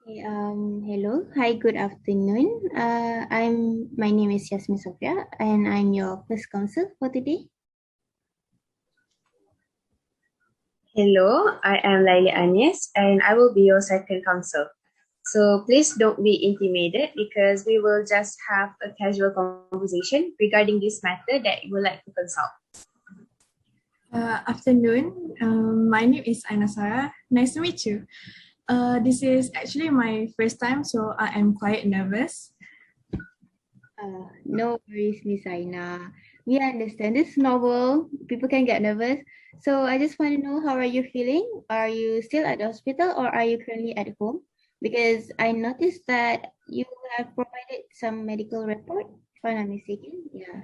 Hello. Hi, good afternoon. My name is Yasmin Sofia, and I'm your first counsel for today. Hello, I am Laila Agnes and I will be your second counsel. So please don't be intimidated because we will just have a casual conversation regarding this matter that you would like to consult. Afternoon. My name is Aina Sarah. Nice to meet you. This is actually my first time, so I am quite nervous. No worries, Miss Aina. We understand this is normal. People can get nervous. So I just want to know, how are you feeling? Are you still at the hospital or are you currently at home? Because I noticed that you have provided some medical report, if I'm not mistaken. Yeah.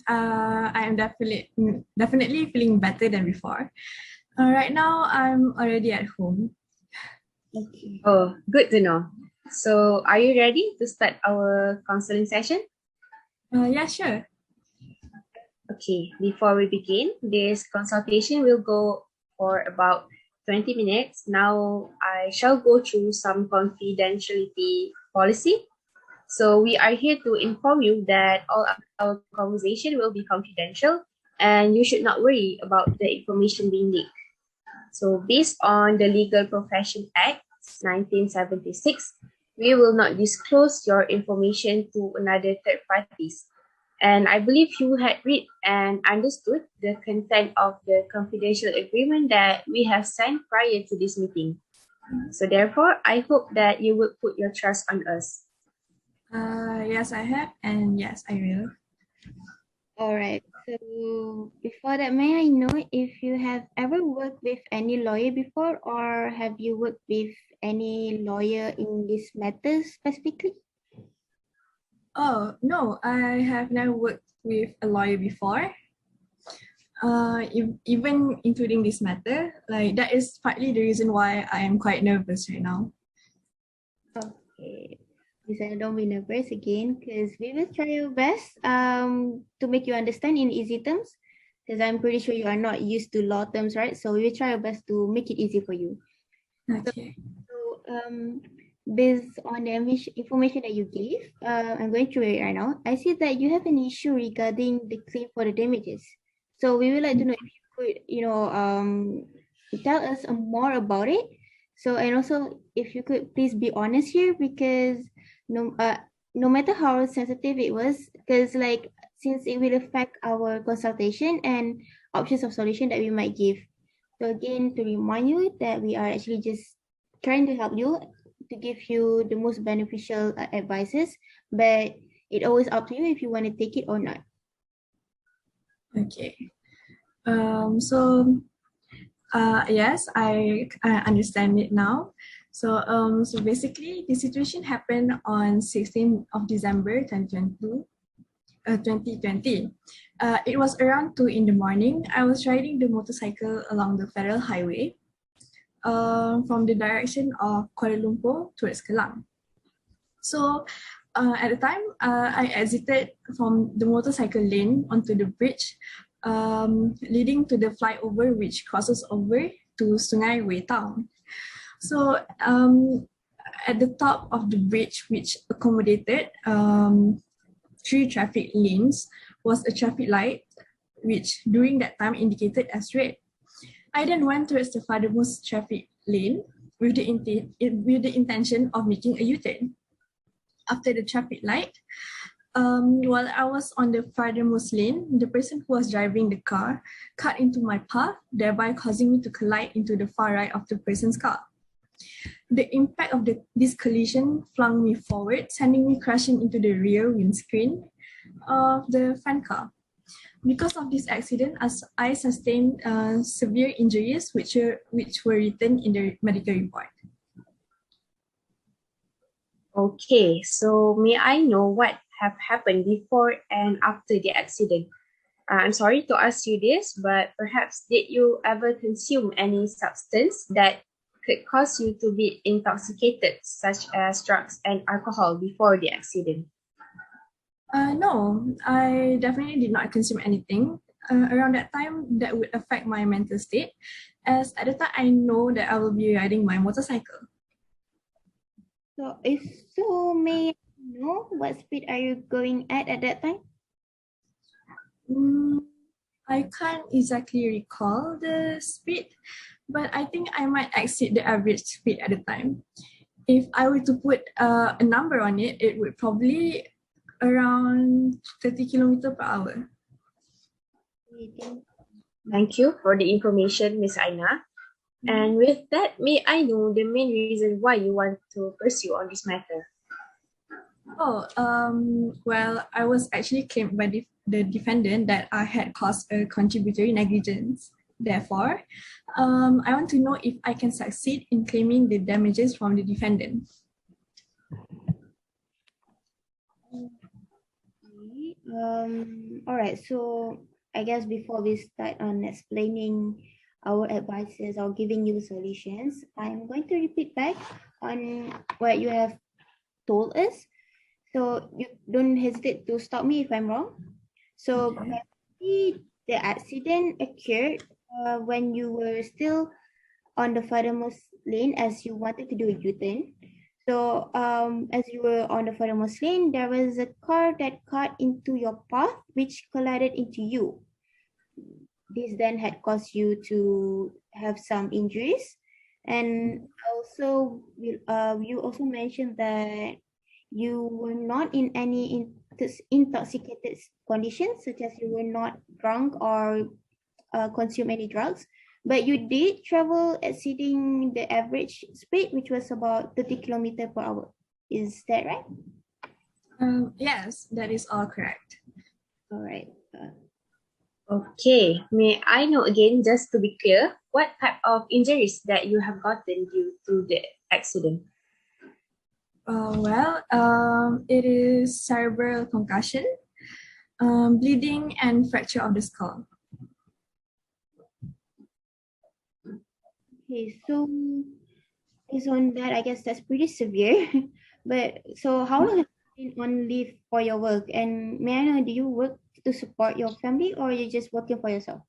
I am definitely feeling better than before. Right now, I'm already at home. Okay. Oh, good to know. So are you ready to start our counseling session? Yeah, sure. Okay, before we begin, this consultation will go for about 20 minutes. Now I shall go through some confidentiality policy. So we are here to inform you that all our conversation will be confidential and you should not worry about the information being leaked. So based on the Legal Profession Act 1976, we will not disclose your information to another third parties. And I believe you had read and understood the content of the confidential agreement that we have signed prior to this meeting. So therefore, I hope that you would put your trust on us. Yes, I have, and yes, I will. All right. So before that, may I know if you have ever worked with any lawyer before, or have you worked with any lawyer in this matter specifically? Oh, no, I have never worked with a lawyer before. Even including this matter, like that is partly the reason why I am quite nervous right now. Okay. Lisa, don't be nervous again, because we will try our best to make you understand in easy terms, because I'm pretty sure you are not used to law terms, right? So we will try our best to make it easy for you. Okay. So, based on the information that you gave, I'm going through it right now. I see that you have an issue regarding the claim for the damages. So we would like to know if you could, tell us more about it. So, and also if you could please be honest here, because no matter how sensitive it was, because like since it will affect our consultation and options of solution that we might give. So again, to remind you that we are actually just trying to help you to give you the most beneficial advices, but it always up to you if you want to take it or not. Okay. Yes, I understand it now. So basically, the situation happened on 16th of December 2020. It was around 2 in the morning. I was riding the motorcycle along the federal highway from the direction of Kuala Lumpur towards Kelang. So at the time, I exited from the motorcycle lane onto the bridge leading to the flyover which crosses over to Sungai Wei Town. So at the top of the bridge, which accommodated 3 traffic lanes, was a traffic light which during that time indicated as red. I then went towards the furthermost traffic lane with the intention of making a U-turn. After the traffic light, while I was on the furthermost lane, the person who was driving the car cut into my path, thereby causing me to collide into the far right of the person's car. The impact of this collision flung me forward, sending me crashing into the rear windscreen of the front car. Because of this accident, as I sustained severe injuries which were written in the medical report. Okay, so may I know what have happened before and after the accident? I'm sorry to ask you this, but perhaps did you ever consume any substance that could cause you to be intoxicated, such as drugs and alcohol before the accident? No, I definitely did not consume anything around that time that would affect my mental state, as at the time I know that I will be riding my motorcycle. May I know what speed are you going at that time? I can't exactly recall the speed, but I think I might exceed the average speed at the time. If I were to put a number on it, it would probably around 30 kilometers per hour. Thank you for the information, Miss Aina. And with that, may I know the main reason why you want to pursue on this matter? Well, I was actually claimed by the defendant that I had caused a contributory negligence. Therefore, I want to know if I can succeed in claiming the damages from the defendant. All right. So I guess before we start on explaining our advices or giving you solutions, I'm going to repeat back on what you have told us. So you don't hesitate to stop me if I'm wrong. So basically, the accident occurred when you were still on the furthermost lane as you wanted to do a U-turn. So as you were on the furthermost lane, there was a car that cut into your path, which collided into you. This then had caused you to have some injuries. And also, you also mentioned that you were not in any intoxicated conditions, such as you were not drunk or consume any drugs, but you did travel exceeding the average speed, which was about 30 kilometers per hour. Is that right? Yes, that is all correct. All right. Okay, may I know again, just to be clear, what type of injuries that you have gotten due to the accident? It is cerebral concussion, bleeding, and fracture of the skull. Okay, so based on that, I guess that's pretty severe. But so how long have you been on leave for your work? And may I know, do you work to support your family or are you just working for yourself?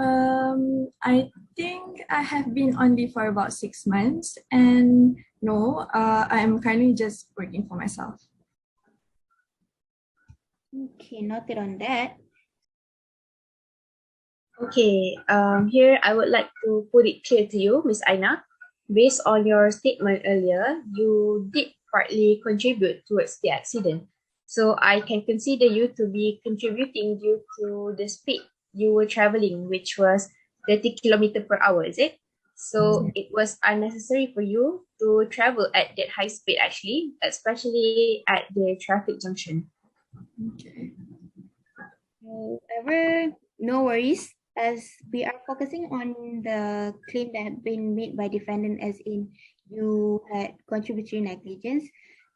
I think I have been on leave for about 6 months, and no, I am currently just working for myself. Okay, noted on that. Okay, here I would like to put it clear to you, Miss Aina. Based on your statement earlier, you did partly contribute towards the accident. So I can consider you to be contributing due to the speed you were traveling, which was 30 kilometers per hour, is it? So it was unnecessary for you to travel at that high speed actually, especially at the traffic junction. Okay. However, no worries, as we are focusing on the claim that have been made by defendant, as in you had contributory negligence.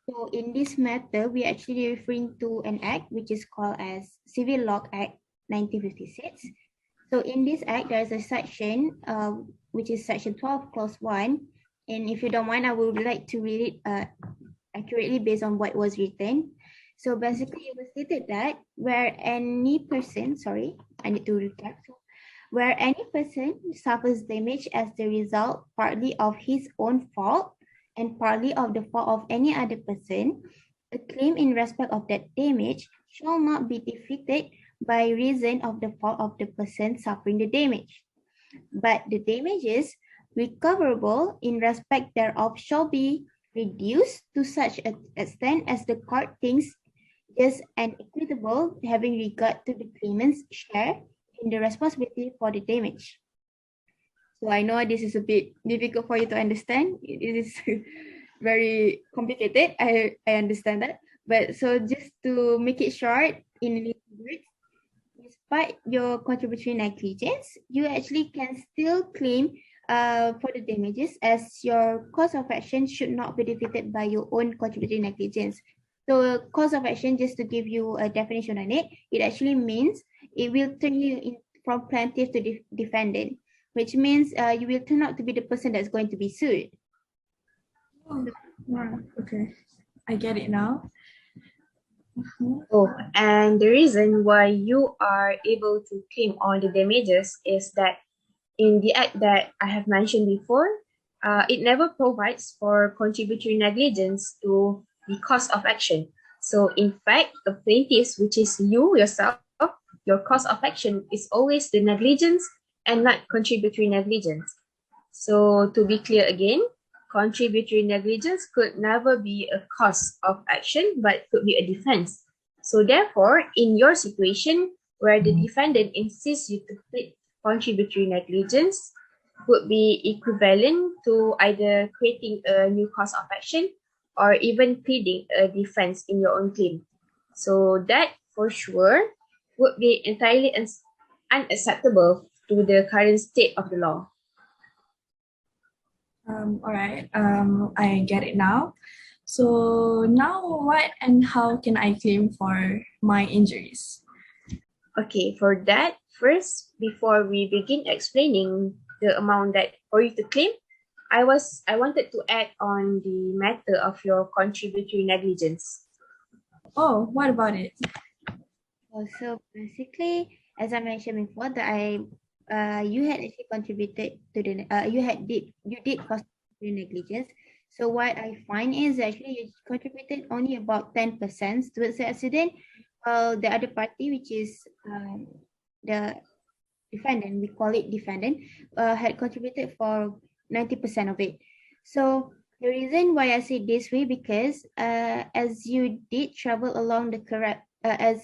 So in this matter, we are actually referring to an act which is called as Civil Law Act 1956. So in this act, there is a section which is section 12 clause 1. And if you don't mind, I would like to read it accurately based on what was written. So basically, it was stated that where any person, sorry, I need to recap. So, where any person suffers damage as the result partly of his own fault and partly of the fault of any other person, a claim in respect of that damage shall not be defeated by reason of the fault of the person suffering the damage. But the damages recoverable in respect thereof shall be reduced to such an extent as the court thinks just and equitable, having regard to the claimant's share in the responsibility for the damage. So I know this is a bit difficult for you to understand. It is very complicated. I understand that. But so just to make it short, in little words, despite your contributory negligence, you actually can still claim for the damages, as your cause of action should not be defeated by your own contributory negligence. So cause of action, just to give you a definition on it, it actually means it will turn you in from plaintiff to defendant, which means you will turn out to be the person that's going to be sued. Oh, wow. Okay, I get it now. Oh, and the reason why you are able to claim all the damages is that in the act that I have mentioned before, it never provides for contributory negligence to the cause of action. So in fact, the plaintiff, which is you yourself, your cause of action is always the negligence and not contributory negligence. So to be clear again, contributory negligence could never be a cause of action, but could be a defense. So therefore, in your situation where the defendant insists you to plead contributory negligence, would be equivalent to either creating a new cause of action or even pleading a defense in your own claim. So that for sure would be entirely unacceptable to the current state of the law. All right, I get it now. So now what and how can I claim for my injuries? Okay, for that, first, before we begin explaining the amount that for you to claim, I wanted to add on the matter of your contributory negligence. Oh, what about it? So basically, as I mentioned before, that you had actually contributed to the you did cause the negligence. So what I find is actually you contributed only about 10% towards the accident, while the other party, which is the defendant, we call it defendant, had contributed for 90% of it. So the reason why I say this way, because as you did travel along the correct,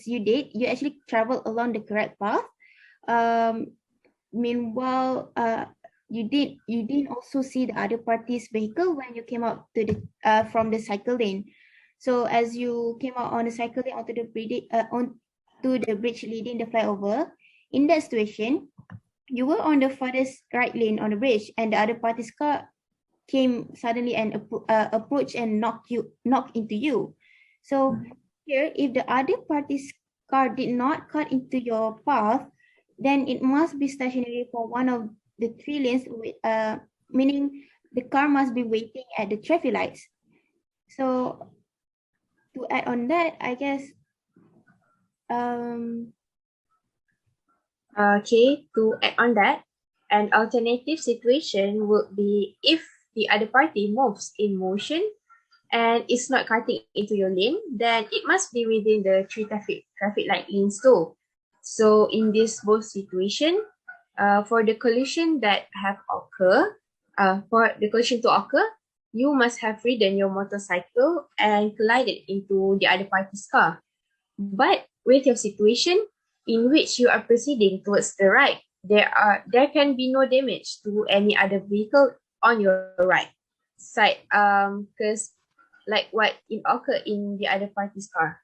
you actually travel along the correct path. Meanwhile, you didn't also see the other party's vehicle when you came out to the from the cycle lane. So as you came out on the cycle lane onto the bridge leading the flyover, in that situation, you were on the farthest right lane on the bridge, and the other party's car came suddenly and approached and knocked into you. So here, if the other party's car did not cut into your path, then it must be stationary for one of the three lanes, meaning the car must be waiting at the traffic lights. So to add on that, I guess Okay, to add on that, an alternative situation would be if the other party moves in motion and is not cutting into your lane, then it must be within the three traffic light lanes too. So in this both situation, for the collision that have for the collision to occur, you must have ridden your motorcycle and collided into the other party's car. But with your situation in which you are proceeding towards the right, there can be no damage to any other vehicle on your right side. Because like what it occurred in the other party's car.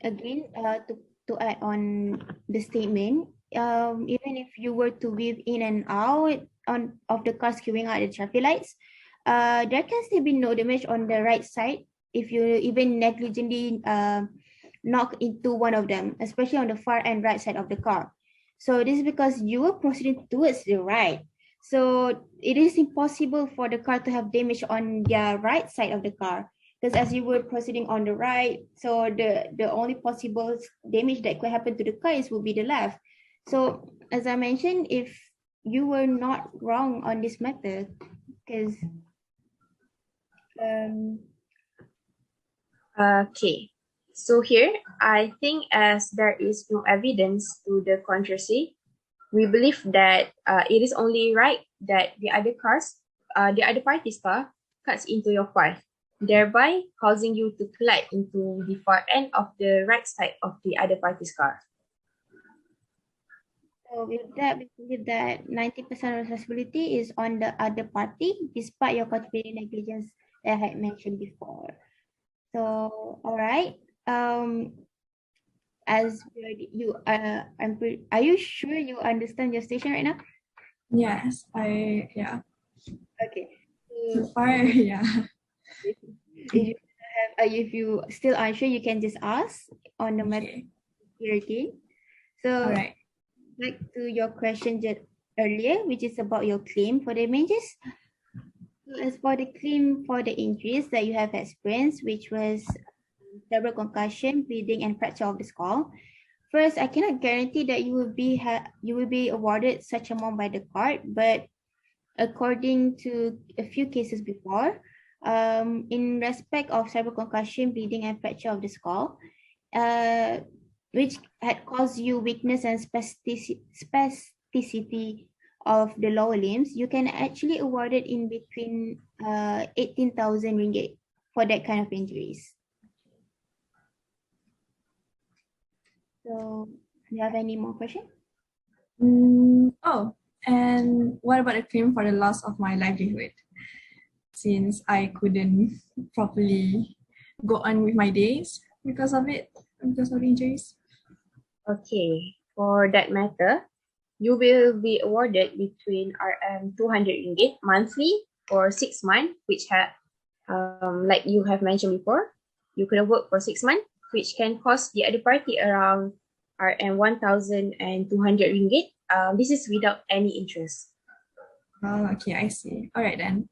Again, to add on the statement, even if you were to weave in and out of the cars queuing out the traffic lights, there can still be no damage on the right side if you even negligently knock into one of them, especially on the far and right side of the car. So this is because you were proceeding towards the right. So it is impossible for the car to have damage on their right side of the car, because as you were proceeding on the right, so the only possible damage that could happen to the car would be the left. So as I mentioned, if you were not wrong on this matter, because Okay, so here I think as there is no evidence to the contrary, we believe that it is only right that the other party's car cuts into your path, thereby causing you to collide into the far end of the right side of the other party's car. So with that, we believe that 90% responsibility is on the other party, despite your contributing negligence that I had mentioned before. So, all right. As are you sure you understand your station right now? Yes, Okay. So far, yeah. If you still unsure, you can just ask on the message here again. So, All right. back to your question just earlier, which is about your claim for damages. So as for the claim for the injuries that you have experienced, which was cerebral concussion, bleeding, and fracture of the skull, first, I cannot guarantee that you will be awarded such amount by the court, but according to a few cases before, in respect of cerebral concussion, bleeding, and fracture of the skull, which had caused you weakness and spasticity of the lower limbs, you can actually award it in between 18,000 ringgit for that kind of injuries. So, do you have any more questions? Oh, and what about a claim for the loss of my livelihood? Since I couldn't properly go on with my days because of it, because of injuries. Okay, for that matter, you will be awarded between RM 200 ringgit monthly for 6 months, which like you have mentioned before, you could have worked for 6 months, which can cost the other party around RM 1,200 ringgit. This is without any interest. Oh, okay, I see. All right then.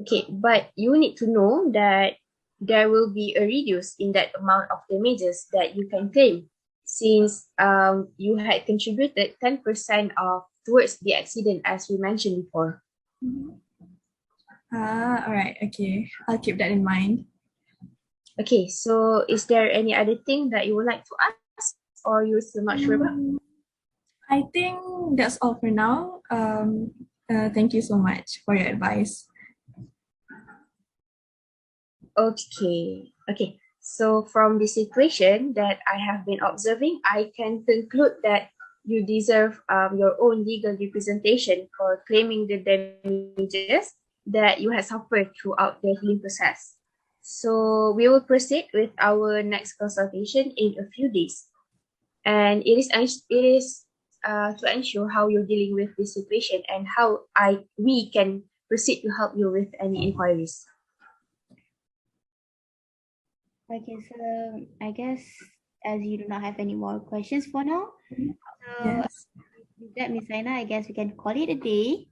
Okay, but you need to know that there will be a reduce in that amount of damages that you can claim, since you had contributed 10% of towards the accident, as we mentioned before. All right, okay. I'll keep that in mind. Okay, so is there any other thing that you would like to ask, or you're still not sure about? I think that's all for now. Thank you so much for your advice. Okay. So from the situation that I have been observing, I can conclude that you deserve your own legal representation for claiming the damages that you have suffered throughout the healing process. So we will proceed with our next consultation in a few days, and it is to ensure how you're dealing with this situation and how we can proceed to help you with any inquiries. Okay, so I guess as you do not have any more questions for now, so Yes. with that, Miss Aina, I guess we can call it a day.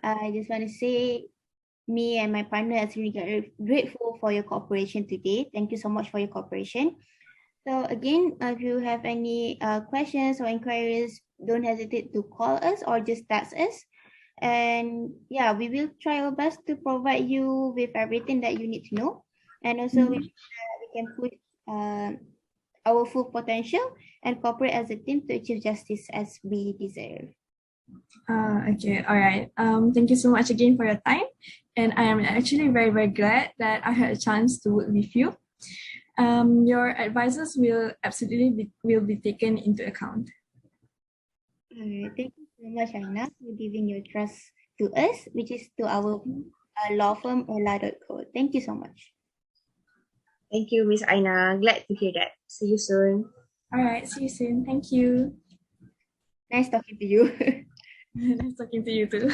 I just want to say, me and my partner are really grateful for your cooperation today. Thank you so much for your cooperation. So again, if you have any questions or inquiries, don't hesitate to call us or just text us. And yeah, we will try our best to provide you with everything that you need to know. And also we can put our full potential and cooperate as a team to achieve justice as we deserve. Okay, all right. Thank you so much again for your time. And I am actually very, very glad that I had a chance to work with you. Your advices will absolutely be taken into account. All right, thank you so much, Aina, for giving your trust to us, which is to our law firm, Ola.co. Thank you so much. Thank you, Miss Aina. Glad to hear that. See you soon. All right, see you soon. Thank you. Nice talking to you. Nice talking to you too.